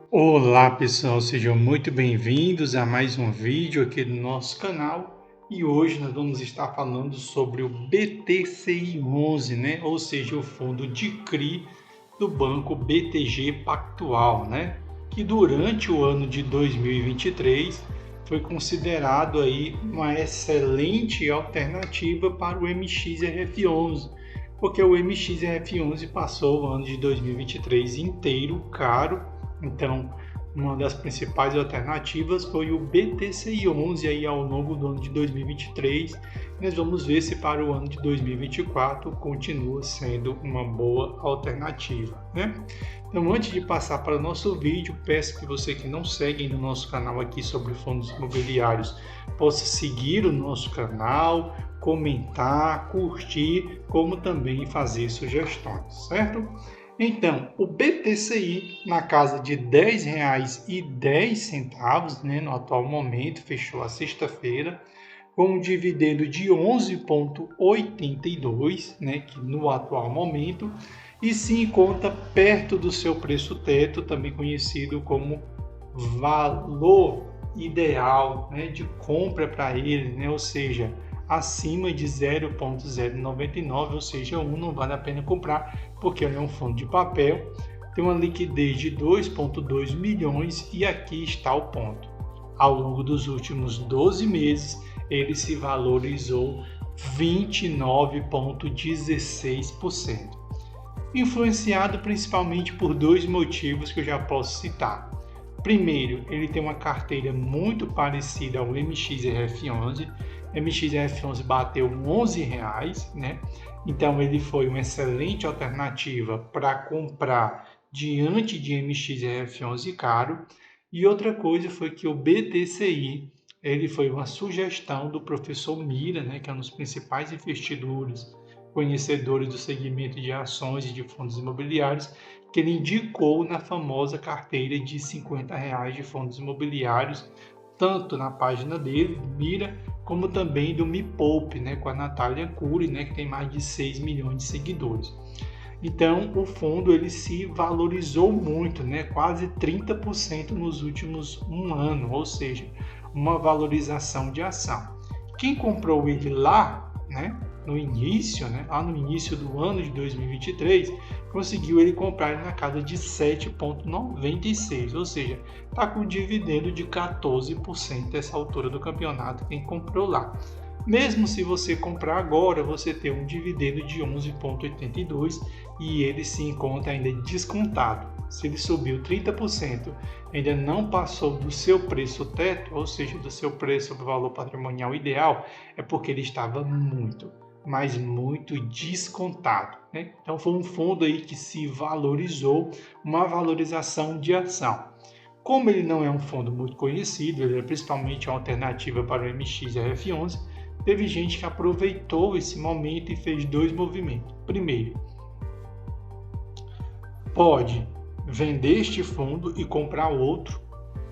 Olá pessoal, sejam muito bem-vindos a mais um vídeo aqui do nosso canal e hoje nós vamos estar falando sobre o BTCI11, né? Ou seja, o fundo de CRI do banco BTG Pactual, né? Que durante o ano de 2023 foi considerado aí uma excelente alternativa para o MXRF11, porque o MXRF11 passou o ano de 2023 inteiro caro. Então, uma das principais alternativas foi o BTCI11 aí ao longo do ano de 2023. Nós vamos ver se para o ano de 2024 continua sendo uma boa alternativa, né? Então, antes de passar para o nosso vídeo, peço que você que não segue no nosso canal aqui sobre fundos imobiliários possa seguir o nosso canal, comentar, curtir, como também fazer sugestões, certo? Então, o BTCI na casa de R$ 10,10, né, no atual momento, fechou a sexta-feira, com um dividendo de 11,82, né, que no atual momento, e se encontra perto do seu preço teto, também conhecido como valor ideal, né, de compra para ele, né, ou seja, acima de 0,099, ou seja, não vale a pena comprar, porque ele é um fundo de papel, tem uma liquidez de 2,2 milhões e aqui está o ponto. Ao longo dos últimos 12 meses, ele se valorizou 29,16%. Influenciado principalmente por dois motivos que eu já posso citar. Primeiro, ele tem uma carteira muito parecida ao MXRF11. MXRF11 bateu R$ 11,00, né? Então ele foi uma excelente alternativa para comprar diante de MXRF11 caro. E outra coisa foi que o BTCI, ele foi uma sugestão do professor Mira, né, que é um dos principais investidores, conhecedores do segmento de ações e de fundos imobiliários, que ele indicou na famosa carteira de R$ 50,00 de fundos imobiliários, tanto na página dele, Mira, como também do Me Poupe, né, com a Natália Cury, né, que tem mais de 6 milhões de seguidores. Então, o fundo ele se valorizou muito, né, quase 30% nos últimos um ano, ou seja, uma valorização de ação. Quem comprou ele lá, né, no início, né, lá no início do ano de 2023, conseguiu ele comprar ele na casa de 7,96, ou seja, está com dividendo de 14% essa altura do campeonato quem comprou lá. Mesmo se você comprar agora, você tem um dividendo de 11,82 e ele se encontra ainda descontado. Se ele subiu 30%, ainda não passou do seu preço teto, ou seja, do seu preço do valor patrimonial ideal, é porque ele estava muito, mas muito descontado, né? Então foi um fundo aí que se valorizou, uma valorização de ação. Como ele não é um fundo muito conhecido, ele é principalmente uma alternativa para o MXRF11, teve gente que aproveitou esse momento e fez dois movimentos. Primeiro, pode vender este fundo e comprar outro,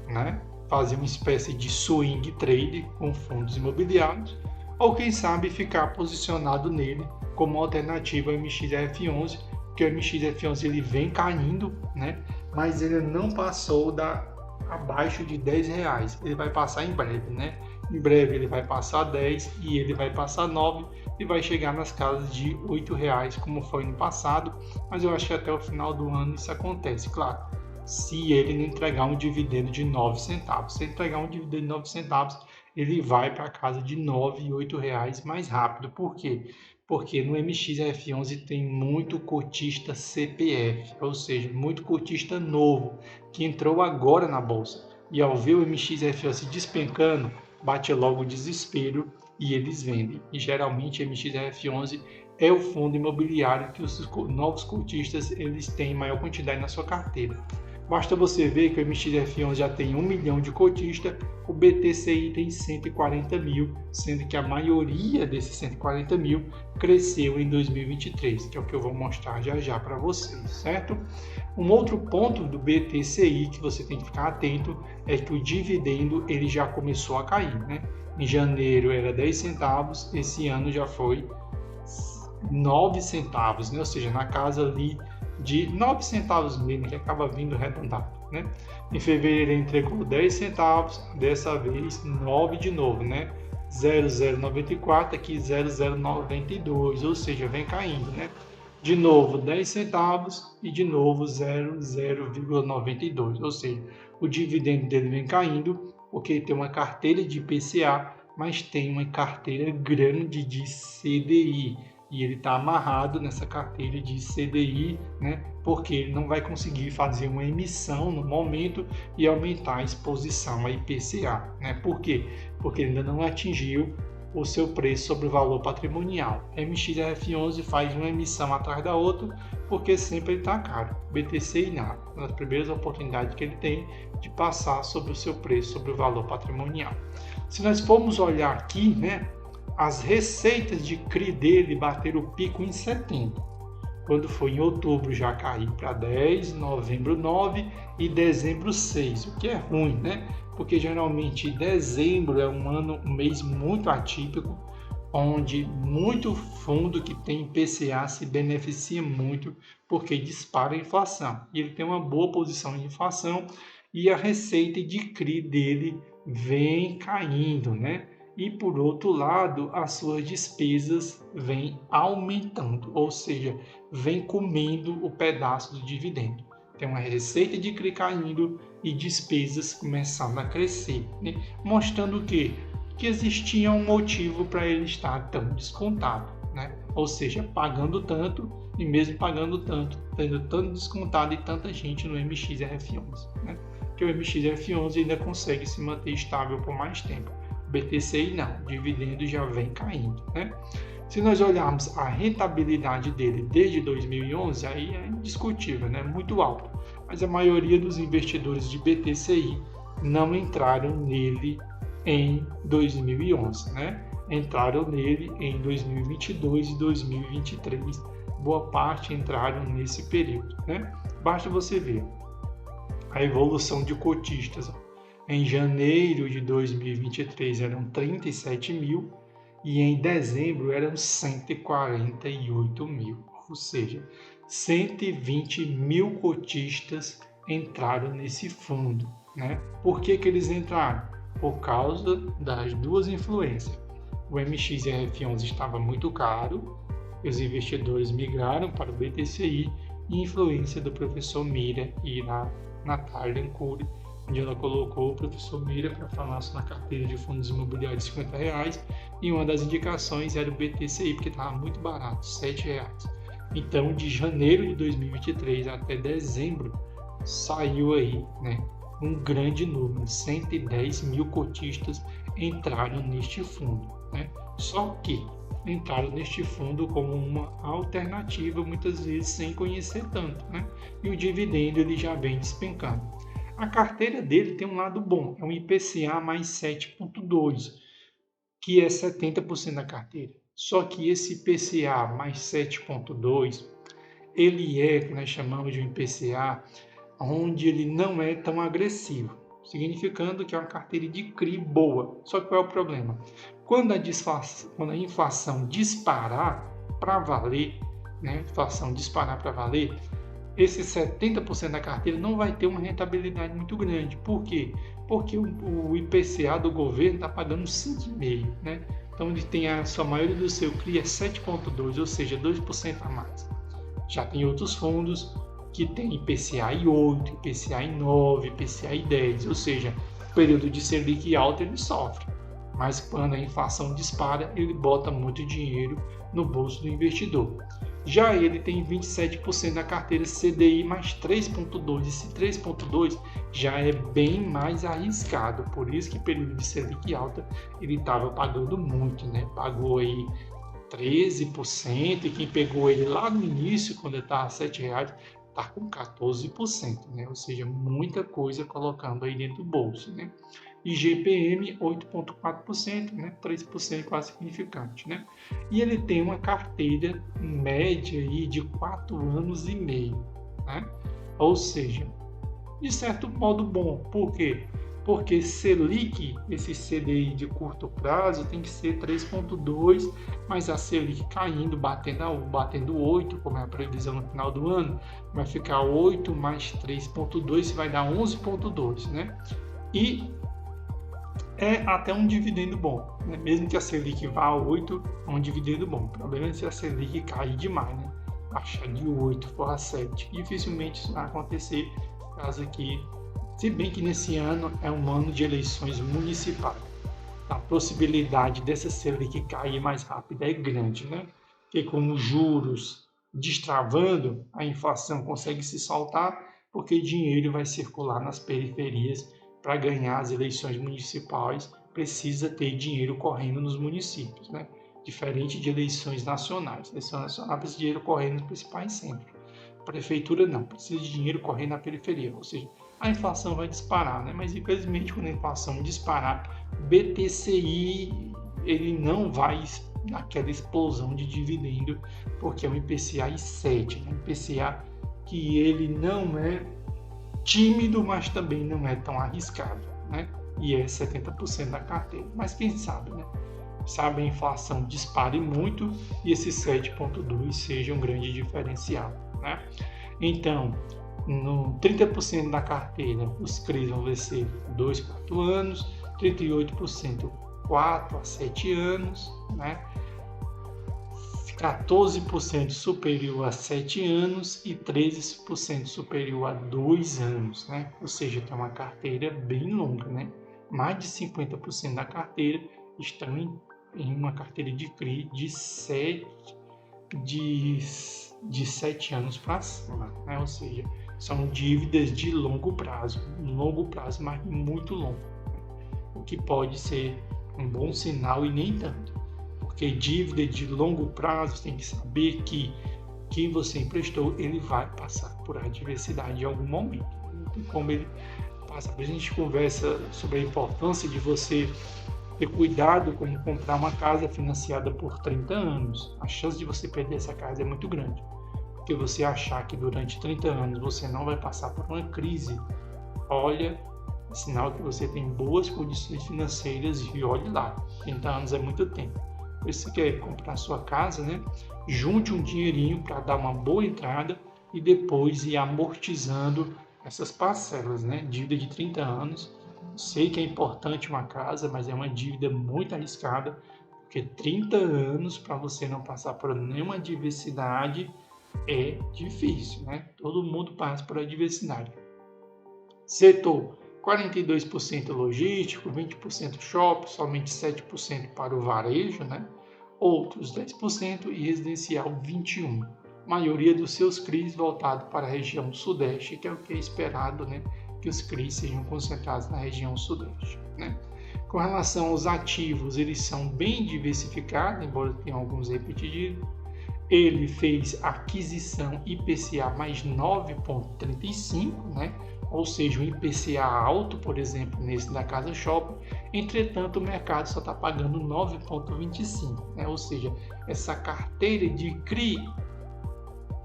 né? Fazer uma espécie de swing trade com fundos imobiliários, ou quem sabe ficar posicionado nele como alternativa ao MXRF11, porque o MXRF11 ele vem caindo, né? Mas ele não passou abaixo de R$10. Ele vai passar em breve, né? Em breve ele vai passar 10 e ele vai passar 9 e vai chegar nas casas de R$8, como foi no passado, mas eu acho que até o final do ano isso acontece, claro, se ele não entregar um dividendo de 9 centavos. Se ele entregar um dividendo de 9 centavos, ele vai para a casa de 9 e R$8 mais rápido. Por quê? Porque no MXRF11 tem muito cotista CPF, ou seja, muito cotista novo, que entrou agora na bolsa. E ao ver o MXRF11 despencando, bate logo o desespero e eles vendem. E geralmente o MXRF11 é o fundo imobiliário que os novos cotistas eles têm maior quantidade na sua carteira. Basta você ver que o MXRF11 já tem 1 milhão de cotistas, o BTCI tem 140 mil, sendo que a maioria desses 140 mil cresceu em 2023, que é o que eu vou mostrar já já para vocês, certo? Um outro ponto do BTCI que você tem que ficar atento é que o dividendo ele já começou a cair, né? Em janeiro era 10 centavos, esse ano já foi 9 centavos, né? Ou seja, na casa ali de 9 centavos mesmo, que acaba vindo arredondado, né? Em fevereiro ele entregou 10 centavos, dessa vez 9 de novo, né? 0,094, aqui 0,092, ou seja, vem caindo, né? De novo 10 centavos e de novo 0,92, ou seja, o dividendo dele vem caindo porque ele tem uma carteira de IPCA, mas tem uma carteira grande de CDI e ele está amarrado nessa carteira de CDI, né? Porque ele não vai conseguir fazer uma emissão no momento e aumentar a exposição a IPCA, né? Por quê? Porque ele ainda não atingiu o seu preço sobre o valor patrimonial. MXRF11 faz uma emissão atrás da outra porque sempre ele está caro. BTCI nada, nas primeiras oportunidades que ele tem de passar sobre o seu preço sobre o valor patrimonial. Se nós formos olhar aqui, né, as receitas de CRI dele bateram o pico em setembro. Quando foi em outubro já caiu para 10, novembro 9 e dezembro 6, o que é ruim, né? Porque geralmente dezembro é um mês muito atípico, onde muito fundo que tem IPCA se beneficia muito porque dispara a inflação. E ele tem uma boa posição em inflação e a receita de CRI dele vem caindo, né? E por outro lado, as suas despesas vêm aumentando, ou seja, vem comendo o pedaço do dividendo. Tem uma receita de CRI caindo e despesas começando a crescer, né? Mostrando que existia um motivo para ele estar tão descontado, né? Ou seja, pagando tanto e mesmo pagando tanto, tendo tanto descontado e tanta gente no MXRF11, né? Que o MXRF11 ainda consegue se manter estável por mais tempo. O BTCI não, o dividendo já vem caindo, né? Se nós olharmos a rentabilidade dele desde 2011, aí é indiscutível, né? Muito alto. Mas a maioria dos investidores de BTCI não entraram nele em 2011, né? Entraram nele em 2022 e 2023. Boa parte entraram nesse período, né? Basta você ver a evolução de cotistas. Em janeiro de 2023 eram 37 mil e em dezembro eram 148 mil, ou seja, 120 mil cotistas entraram nesse fundo, né? Por que eles entraram? Por causa das duas influências. O MXRF11 estava muito caro, os investidores migraram para o BTCI e influência do professor Mira e na Natália Ancuri, onde ela colocou o professor Mira para falar na carteira de fundos imobiliários de R$50 e uma das indicações era o BTCI, porque estava muito barato, R$7. Então, de janeiro de 2023 até dezembro, saiu aí, né, um grande número, 110 mil cotistas entraram neste fundo, né? Só que entraram neste fundo como uma alternativa, muitas vezes sem conhecer tanto, né? E o dividendo ele já vem despencando. A carteira dele tem um lado bom, é um IPCA mais 7,2, que é 70% da carteira. Só que esse IPCA mais 7,2, ele é, que nós chamamos de um IPCA, onde ele não é tão agressivo, significando que é uma carteira de CRI boa. Só que qual é o problema? Quando a inflação disparar para valer, né? Inflação disparar para valer, esse 70% da carteira não vai ter uma rentabilidade muito grande. Por quê? Porque o IPCA do governo está pagando 5,5%, né? Então ele tem a sua maioria do seu CRI é 7,2%, ou seja, 2% a mais. Já tem outros fundos que tem IPCA em 8, IPCA em 9, IPCA em 10, ou seja, o período de Selic alto ele sofre. Mas quando a inflação dispara, ele bota muito dinheiro no bolso do investidor. Já ele tem 27% da carteira CDI mais 3,2%. Esse 3,2% já é bem mais arriscado. Por isso que período de Selic alta ele estava pagando muito, né? Pagou aí 13% e quem pegou ele lá no início, quando ele estava a R$7, está com 14%, né? Ou seja, muita coisa colocando aí dentro do bolso, né? IGPM 8,4%, né? 3% quase significante, né? E ele tem uma carteira média aí de 4 anos e meio, né? Ou seja, de certo modo bom. Por quê? porque Selic, esse CDI de curto prazo, tem que ser 3,2, mas a Selic caindo, batendo 8, como é a previsão no final do ano, vai ficar 8 mais 3,2, vai dar 11,2, né? E é até um dividendo bom, né? Mesmo que a Selic vá a 8, é um dividendo bom. O problema é se a Selic cair demais, né? Baixar de 8 for a 7. Dificilmente isso vai acontecer, caso aqui, se bem que nesse ano é um ano de eleições municipais. A possibilidade dessa Selic cair mais rápida é grande, né? Porque com os juros destravando, a inflação consegue se soltar, porque dinheiro vai circular nas periferias. Para ganhar as eleições municipais, precisa ter dinheiro correndo nos municípios, né? Diferente de eleições nacionais. Eleição nacional precisa de dinheiro correndo nos principais centros. Prefeitura não, precisa de dinheiro correndo na periferia, ou seja, a inflação vai disparar, né? Mas infelizmente quando a inflação disparar, BTCI ele não vai naquela explosão de dividendo, porque é um IPCA em 7, né? Um IPCA que ele não é tímido, mas também não é tão arriscado, né? E é 70% da carteira. Mas quem sabe, né? Sabe, a inflação dispare muito e esse 7,2 seja um grande diferencial, né? Então, no 30% da carteira, os CRIs vão vencer 2 a 4 anos, 38% 4 a 7 anos, né? 14% superior a 7 anos e 13% superior a 2 anos, né? Ou seja, tem uma carteira bem longa, né? Mais de 50% da carteira estão em uma carteira de CRI de 7 anos para cima, né? Ou seja, são dívidas de longo prazo, mas muito longo, né? O que pode ser um bom sinal e nem tanto. Porque dívida de longo prazo tem que saber que quem você emprestou, ele vai passar por adversidade em algum momento. Não tem como ele passar. A gente conversa sobre a importância de você ter cuidado como comprar uma casa financiada por 30 anos. A chance de você perder essa casa é muito grande. Porque você achar que durante 30 anos você não vai passar por uma crise, olha, é sinal que você tem boas condições financeiras e olhe lá, 30 anos é muito tempo. Se você quer comprar sua casa, né? Junte um dinheirinho para dar uma boa entrada e depois ir amortizando essas parcelas, né? Dívida de 30 anos. Sei que é importante uma casa, mas é uma dívida muito arriscada, porque 30 anos para você não passar por nenhuma adversidade é difícil, né? Todo mundo passa por adversidade. Setor 42% logístico, 20% shopping, somente 7% para o varejo, né? Outros 10% e residencial 21%. Maioria dos seus CRIs voltado para a região sudeste, que é o que é esperado, né? Que os CRIs sejam concentrados na região sudeste, né? Com relação aos ativos, eles são bem diversificados, embora tenham alguns repetidos. Ele fez aquisição IPCA mais 9,35, né? Ou seja, um IPCA alto, por exemplo, nesse da Casa Shopping. Entretanto, o mercado só está pagando 9,25, né? Ou seja, essa carteira de CRI,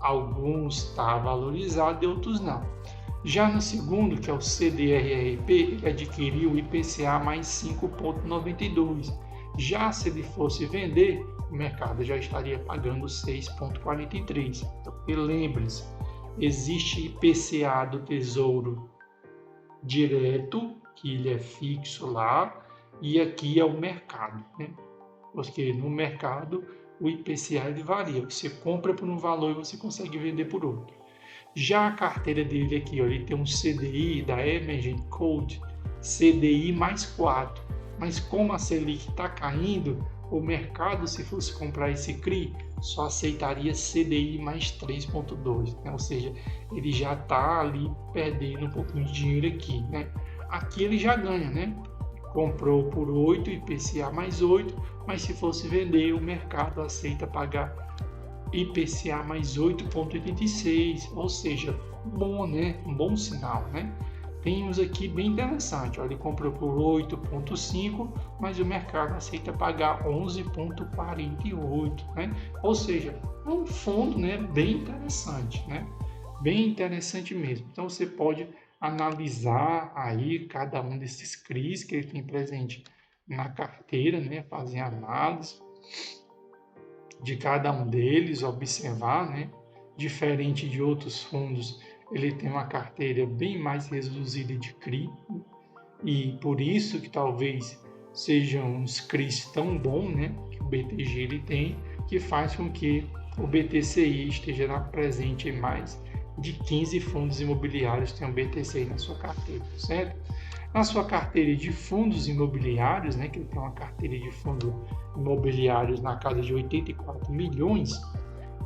alguns está valorizado e outros não. Já no segundo, que é o CDRRP, ele adquiriu o IPCA mais 5,92. Já se ele fosse vender, o mercado já estaria pagando 6,43. Então, lembre-se, existe IPCA do Tesouro direto, que ele é fixo lá, e aqui é o mercado, né? Porque no mercado o IPCA ele varia. Você compra por um valor e você consegue vender por outro. Já a carteira dele aqui, ó, ele tem um CDI da Emergent Code, CDI mais 4. Mas como a Selic está caindo, o mercado, se fosse comprar esse CRI, só aceitaria CDI mais 3,2, né? Ou seja, ele já está ali perdendo um pouquinho de dinheiro aqui, né? Aqui ele já ganha, né? Comprou por 8, IPCA mais 8, mas se fosse vender, o mercado aceita pagar IPCA mais 8,86, ou seja, bom, né? Um bom sinal, né? Temos aqui bem interessante, ó, ele comprou por 8,5, mas o mercado aceita pagar 11,48, né? Ou seja, é um fundo, né, bem interessante, né? Bem interessante mesmo. Então você pode analisar aí cada um desses CRIs que ele tem presente na carteira, né? Fazer análise de cada um deles, observar, né? Diferente de outros fundos, ele tem uma carteira bem mais reduzida de CRI, e por isso que talvez sejam uns CRIs tão bons, né? Que o BTG ele tem, que faz com que o BTCI esteja presente em mais de 15 fundos imobiliários que tem o BTCI na sua carteira, certo? Na sua carteira de fundos imobiliários, né, que ele tem uma carteira de fundos imobiliários na casa de 84 milhões,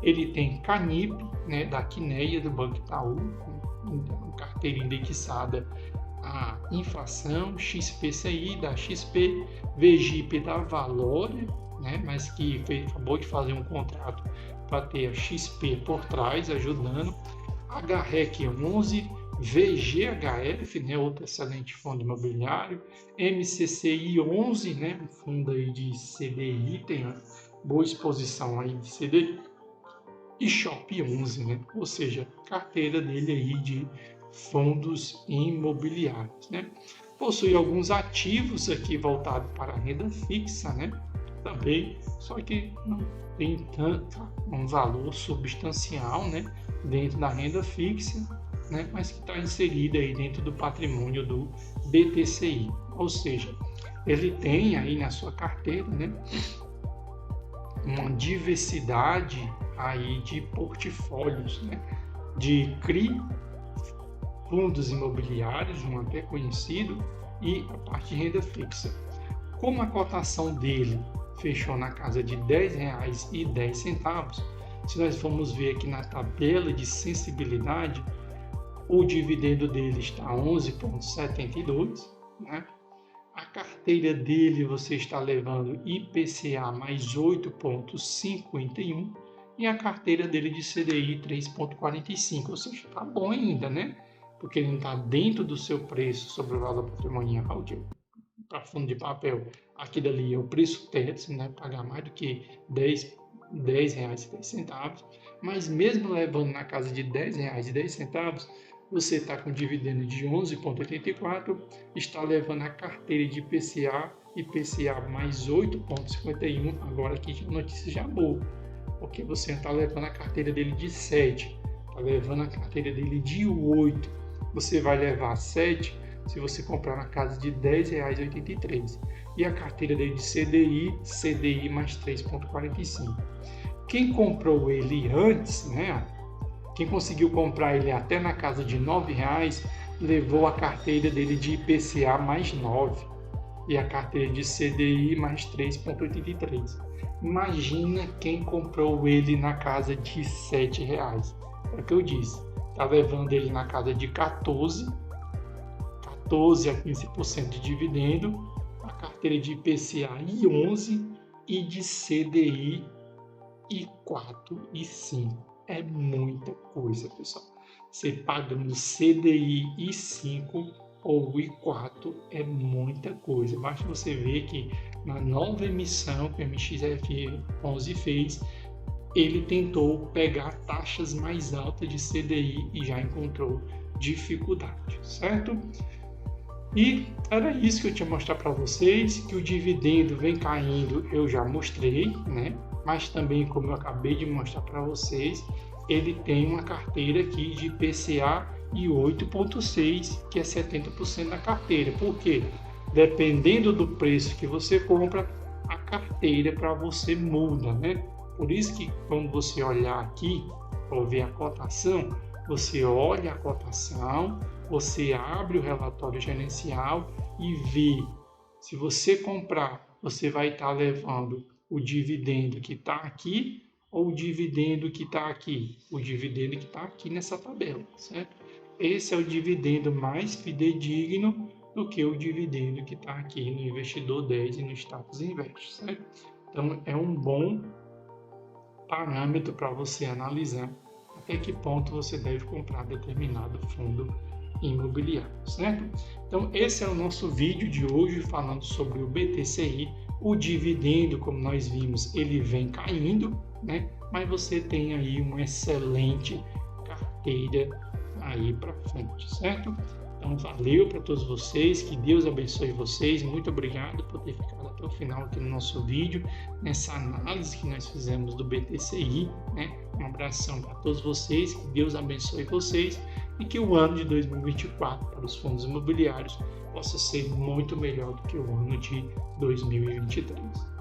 ele tem Canip, né, da Quineia, do Banco Itaú, uma carteira indexada à inflação, XPCI da XP, VGIP da Valore, né, mas que acabou de fazer um contrato para ter a XP por trás, ajudando, HREC 11, VGHF, né, outro excelente fundo imobiliário, MCCI 11, né, um fundo aí de CDI, tem uma boa exposição aí de CDI, e Shop 11, né, ou seja, carteira dele aí de fundos imobiliários, né. Possui alguns ativos aqui voltados para a renda fixa, né, também, só que não tem tanto um valor substancial, né, dentro da renda fixa, né, mas que está inserida aí dentro do patrimônio do BTCI, ou seja, ele tem aí na sua carteira, né, uma diversidade aí de portfólios, né, de CRI, fundos imobiliários, um até conhecido, e a parte de renda fixa. Como a cotação dele fechou na casa de R$ 10,10, se nós formos ver aqui na tabela de sensibilidade, o dividendo dele está 11,72, né? A carteira dele você está levando IPCA mais 8,51 e a carteira dele de CDI 3,45, ou seja, está bom ainda, né? Porque ele não está dentro do seu preço sobre o valor patrimonial para fundo de papel. Aqui dali é o preço teto, né? Pagar mais do que R$10,10, mas mesmo levando na casa de R$10,10, você está com dividendo de 11,84, está levando a carteira de IPCA mais 8,51, agora aqui a notícia já boa, porque você está levando a carteira dele de 7, está levando a carteira dele de 8, você vai levar 7 se você comprar na casa de R$10,83, e a carteira dele de CDI mais 3,45. Quem comprou ele antes, né? Quem conseguiu comprar ele até na casa de R$9, levou a carteira dele de IPCA mais 9 e a carteira de CDI mais 3,83. Imagina quem comprou ele na casa de R$7. É o que eu disse. Está levando ele na casa de 14 a 15% de dividendo, a carteira de IPCA e 11 e de CDI e 4 e 5. É muita coisa, pessoal. Você pagando CDI e 5 ou I4 é muita coisa. Basta você ver que na nova emissão que o MXF11 fez, ele tentou pegar taxas mais altas de CDI e já encontrou dificuldade, certo? E era isso que eu tinha mostrar para vocês, que o dividendo vem caindo, eu já mostrei, né? Mas também, como eu acabei de mostrar para vocês, ele tem uma carteira aqui de IPCA e 8,6, que é 70% da carteira. Por quê? Dependendo do preço que você compra, a carteira para você muda, né? Por isso que quando você olhar aqui, ou ver a cotação, você olha a cotação, você abre o relatório gerencial e vê. Se você comprar, você vai estar levando o dividendo que está aqui ou o dividendo que está aqui? O dividendo que está aqui nessa tabela, certo? Esse é o dividendo mais fidedigno do que o dividendo que está aqui no Investidor 10 e no Status Invest, certo? Então, é um bom parâmetro para você analisar até que ponto você deve comprar determinado fundo imobiliário, certo? Então, esse é o nosso vídeo de hoje falando sobre o BTCI. O dividendo, como nós vimos, ele vem caindo, né? Mas você tem aí uma excelente carteira aí para frente, certo? Então, valeu para todos vocês, que Deus abençoe vocês. Muito obrigado por ter ficado até o final aqui no nosso vídeo, nessa análise que nós fizemos do BTCI, né? Um abração para todos vocês, que Deus abençoe vocês e que o ano de 2024 para os fundos imobiliários possa ser muito melhor do que o ano de 2023.